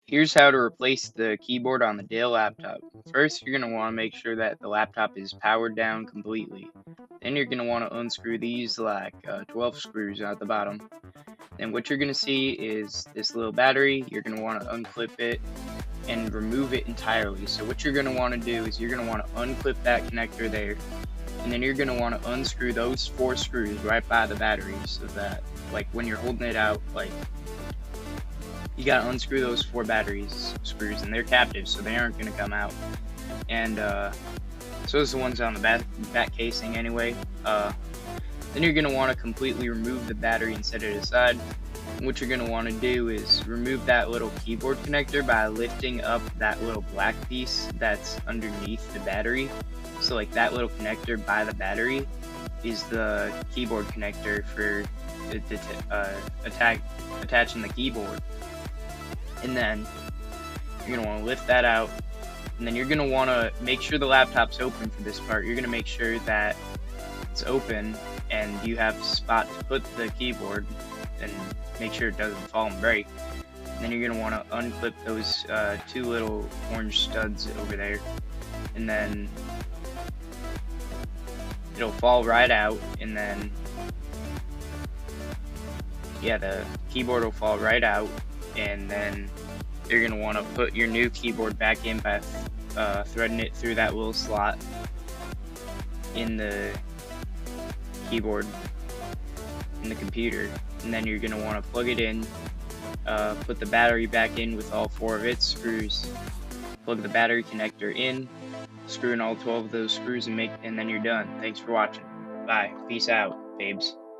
Here's how to replace the keyboard on the Dell laptop. First, you're going to want to make sure that the laptop is powered down completely. Then you're going to want to unscrew these 12 screws at the bottom. Then what you're going to see is this little battery. You're going to want to unclip it and remove it entirely. So what you're going to want to do is you're going to want to unclip that connector there. And then you're going to want to unscrew those 4 screws right by the battery so that when you're holding it out, you gotta unscrew those 4 batteries screws, and they're captive, so they aren't gonna come out. And so is the ones on the back casing anyway. Then you're gonna want to completely remove the battery and set it aside. And what you're gonna want to do is remove that little keyboard connector by lifting up that little black piece that's underneath the battery. So that little connector by the battery is the keyboard connector for attaching the keyboard. And then you're going to want to lift that out, and then you're going to want to make sure the laptop's open for this part. You're going to make sure that it's open and you have a spot to put the keyboard and make sure it doesn't fall and break. And then you're going to want to unclip those 2 little orange studs over there, and then it'll fall right out, and then the keyboard will fall right out. And then you're going to want to put your new keyboard back in by threading it through that little slot in the keyboard in the computer. And then you're going to want to plug it in, put the battery back in with all 4 of its screws, plug the battery connector in, screw in all 12 of those screws, and then you're done. Thanks for watching. Bye. Peace out, babes.